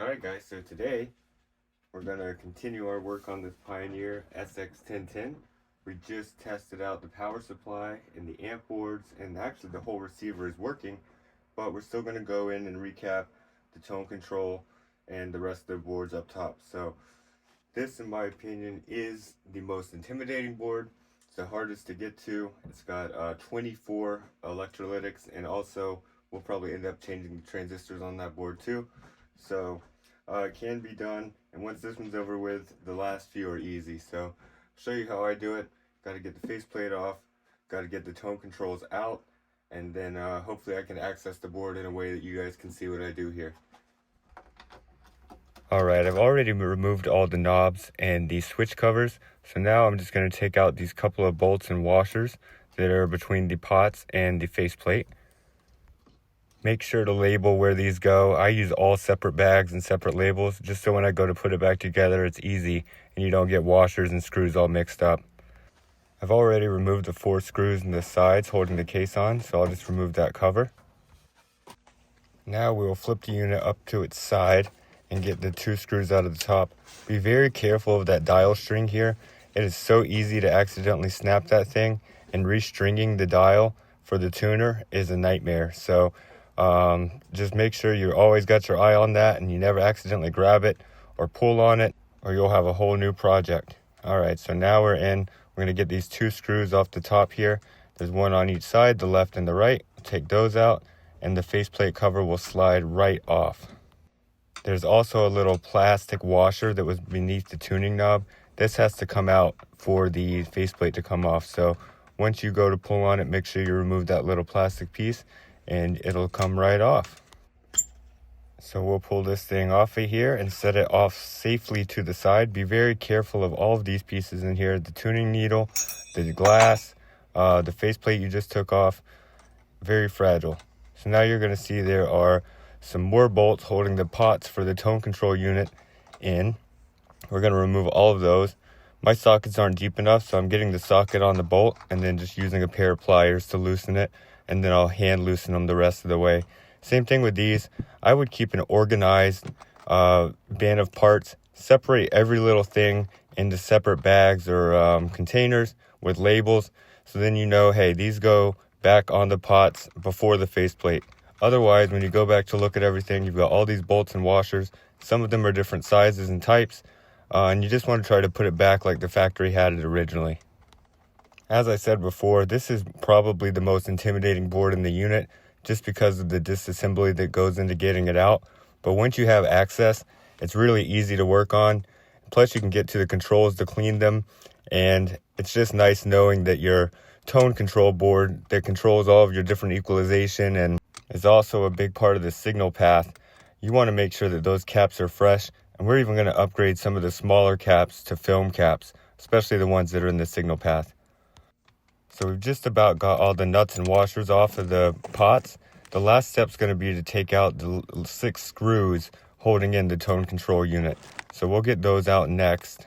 Alright guys, so today we're going to continue our work on this Pioneer SX-1010. We just tested out the power supply and the amp boards, and actually the whole receiver is working, but we're still going to go in and recap the tone control and the rest of the boards up top. So this, in my opinion, is the most intimidating board. It's the hardest to get to. It's got 24 electrolytics, and also we'll probably end up changing the transistors on that board too. So it can be done, and once this one's over with, the last few are easy. So I'll show you how I do it. Got to get the faceplate off, got to get the tone controls out, and then hopefully I can access the board in a way that you guys can see what I do here. Alright, I've already removed all the knobs and the switch covers, so now I'm just going to take out these couple of bolts and washers that are between the pots and the faceplate. Make sure to label where these go. I use all separate bags and separate labels, just so when I go to put it back together it's easy and you don't get washers and screws all mixed up. I've already removed the 4 screws in the sides holding the case on, so I'll just remove that cover. Now we will flip the unit up to its side and get the 2 screws out of the top. Be very careful of that dial string here. It is so easy to accidentally snap that thing, and restringing the dial for the tuner is a nightmare. So just make sure you always got your eye on that and you never accidentally grab it or pull on it, or you'll have a whole new project. Alright, so now we're in. We're going to get these 2 screws off the top here. There's one on each side, the left and the right. Take those out, and the faceplate cover will slide right off. There's also a little plastic washer that was beneath the tuning knob. This has to come out for the faceplate to come off. So once you go to pull on it, make sure you remove that little plastic piece, and it'll come right off. So we'll pull this thing off of here and set it off safely to the side. Be very careful of all of these pieces in here. The tuning needle, the glass, the faceplate you just took off. Very fragile. So now you're going to see there are some more bolts holding the pots for the tone control unit in. We're going to remove all of those. My sockets aren't deep enough, so I'm getting the socket on the bolt and then just using a pair of pliers to loosen it, and then I'll hand loosen them the rest of the way. Same thing with these. I would keep an organized band of parts. Separate every little thing into separate bags or containers with labels, so then you know, hey, these go back on the pots before the faceplate. Otherwise, when you go back to look at everything, you've got all these bolts and washers. Some of them are different sizes and types, and you just want to try to put it back like the factory had it originally. As I said before, this is probably the most intimidating board in the unit, just because of the disassembly that goes into getting it out. But once you have access, it's really easy to work on. Plus you can get to the controls to clean them, and it's just nice knowing that your tone control board that controls all of your different equalization and is also a big part of the signal path. You want to make sure that those caps are fresh, and we're even going to upgrade some of the smaller caps to film caps, especially the ones that are in the signal path. So we've just about got all the nuts and washers off of the pots. The last step's going to be to take out the 6 screws holding in the tone control unit. So we'll get those out next.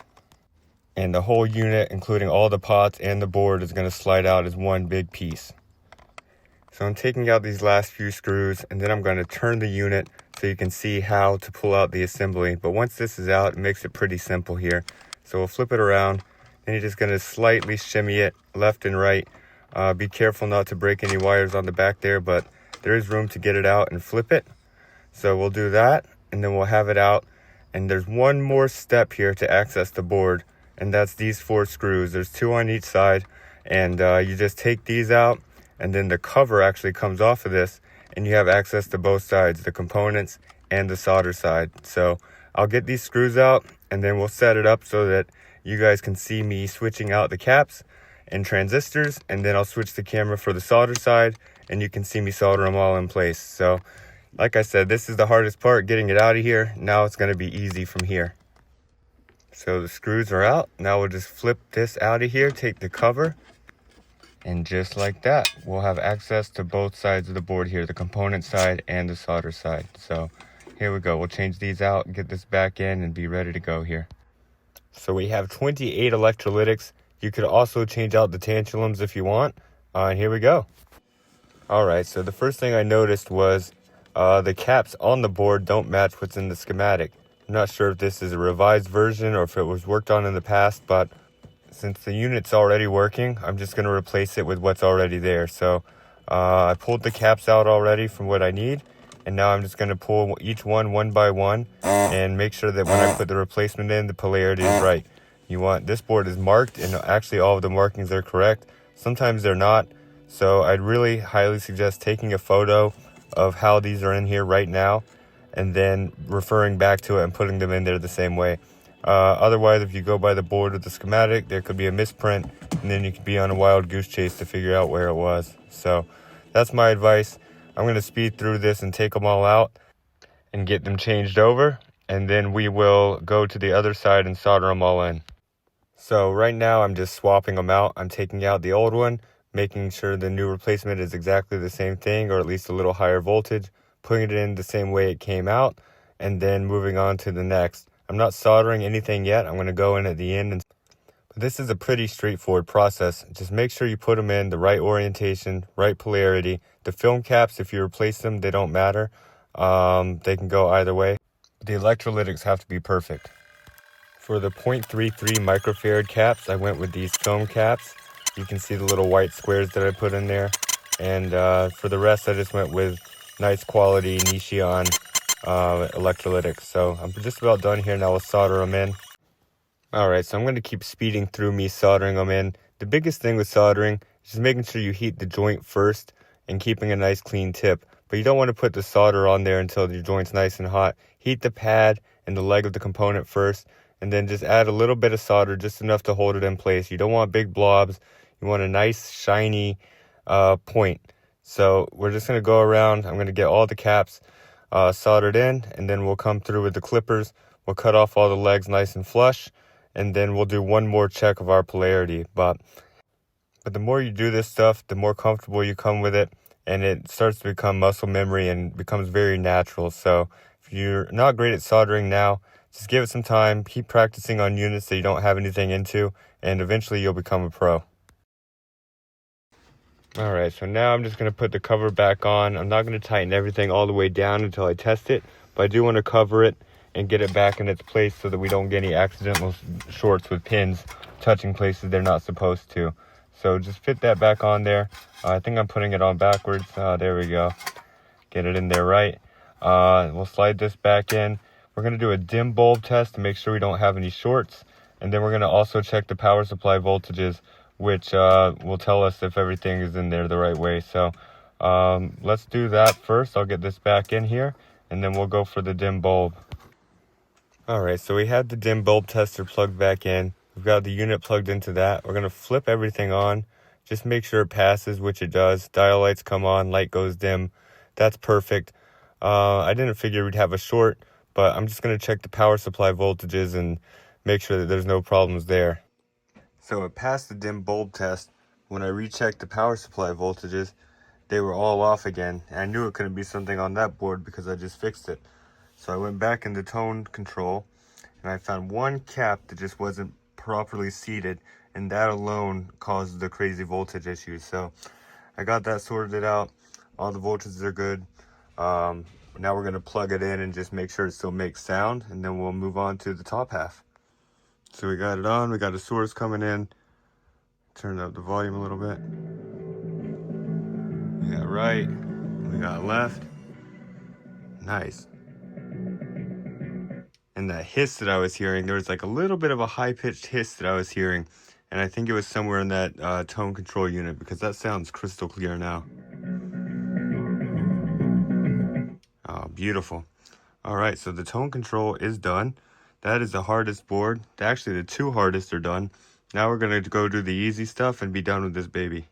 And the whole unit, including all the pots and the board, is going to slide out as one big piece. So I'm taking out these last few screws, and then I'm going to turn the unit so you can see how to pull out the assembly. But once this is out, it makes it pretty simple here. So we'll flip it around, and you're just going to slightly shimmy it left and right. Be careful not to break any wires on the back there, but there is room to get it out and flip it. So we'll do that, and then we'll have it out. And there's one more step here to access the board, and that's these 4 screws. There's 2 on each side, and you just take these out, and then the cover actually comes off of this, and you have access to both sides, the components and the solder side. So I'll get these screws out, and then we'll set it up so that you guys can see me switching out the caps and transistors, and then I'll switch the camera for the solder side, and you can see me solder them all in place. So like I said, this is the hardest part, getting it out of here. Now it's going to be easy from here. So the screws are out. Now we'll just flip this out of here, take the cover, and just like that, we'll have access to both sides of the board here, the component side and the solder side. So here we go. We'll change these out, get this back in, and be ready to go here. So we have 28 electrolytics. You could also change out the tantalums if you want. And here we go. Alright, so the first thing I noticed was the caps on the board don't match what's in the schematic. I'm not sure if this is a revised version or if it was worked on in the past, but since the unit's already working, I'm just going to replace it with what's already there. So I pulled the caps out already from what I need, and now I'm just going to pull each one by one and make sure that when I put the replacement in, the polarity is right. This board is marked, and actually all of the markings are correct. Sometimes they're not, so I'd really highly suggest taking a photo of how these are in here right now and then referring back to it and putting them in there the same way. Otherwise, if you go by the board with the schematic, there could be a misprint, and then you could be on a wild goose chase to figure out where it was. So that's my advice. I'm going to speed through this and take them all out and get them changed over, and then we will go to the other side and solder them all in. So right now I'm just swapping them out. I'm taking out the old one, making sure the new replacement is exactly the same thing, or at least a little higher voltage, putting it in the same way it came out, and then moving on to the next. I'm not soldering anything yet. I'm going to go in at the end. But this is a pretty straightforward process. Just make sure you put them in the right orientation, right polarity. The film caps, if you replace them, they don't matter. They can go either way. The electrolytics have to be perfect. For the 0.33 microfarad caps, I went with these film caps. You can see the little white squares that I put in there. And for the rest, I just went with nice quality Nishion electrolytics. So I'm just about done here. Now we'll solder them in. Alright, so I'm going to keep speeding through me soldering them in. The biggest thing with soldering is just making sure you heat the joint first and keeping a nice clean tip. But you don't want to put the solder on there until your joint's nice and hot. Heat the pad and the leg of the component first, and then just add a little bit of solder, just enough to hold it in place. You don't want big blobs. You want a nice shiny point. So we're just going to go around. I'm going to get all the caps soldered in, and then we'll come through with the clippers. We'll cut off all the legs nice and flush, and then we'll do one more check of our polarity. But the more you do this stuff, the more comfortable you come with it, and it starts to become muscle memory and becomes very natural. So if you're not great at soldering now, just give it some time, keep practicing on units that you don't have anything into, and eventually you'll become a pro. Alright, so now I'm just going to put the cover back on. I'm not going to tighten everything all the way down until I test it, but I do want to cover it and get it back in its place so that we don't get any accidental shorts with pins touching places they're not supposed to. So just fit that back on there. I think I'm putting it on backwards. There we go. Get it in there right. We'll slide this back in. We're going to do a dim bulb test to make sure we don't have any shorts. And then we're going to also check the power supply voltages, which will tell us if everything is in there the right way. So let's do that first. I'll get this back in here, and then we'll go for the dim bulb. Alright, so we had the dim bulb tester plugged back in. We've got the unit plugged into that. We're going to flip everything on. Just make sure it passes, which it does. Dial lights come on, light goes dim. That's perfect. I didn't figure we'd have a short, but I'm just going to check the power supply voltages and make sure that there's no problems there. So it passed the dim bulb test. When I rechecked the power supply voltages, they were all off again. And I knew it couldn't be something on that board because I just fixed it. So I went back into tone control, and I found one cap that just wasn't properly seated, and that alone caused the crazy voltage issues. So I got that sorted out. All the voltages are good. Now we're going to plug it in and just make sure it still makes sound, and then we'll move on to the top half. So we got it on. We got a source coming in. Turn up the volume a little bit. We got right. We got left. Nice. And that hiss that I was hearing, there was like a little bit of a high-pitched hiss that I was hearing. And I think it was somewhere in that tone control unit, because that sounds crystal clear now. Oh, beautiful. All right, so the tone control is done. That is the hardest board. Actually, the two hardest are done. Now we're going to go do the easy stuff and be done with this baby.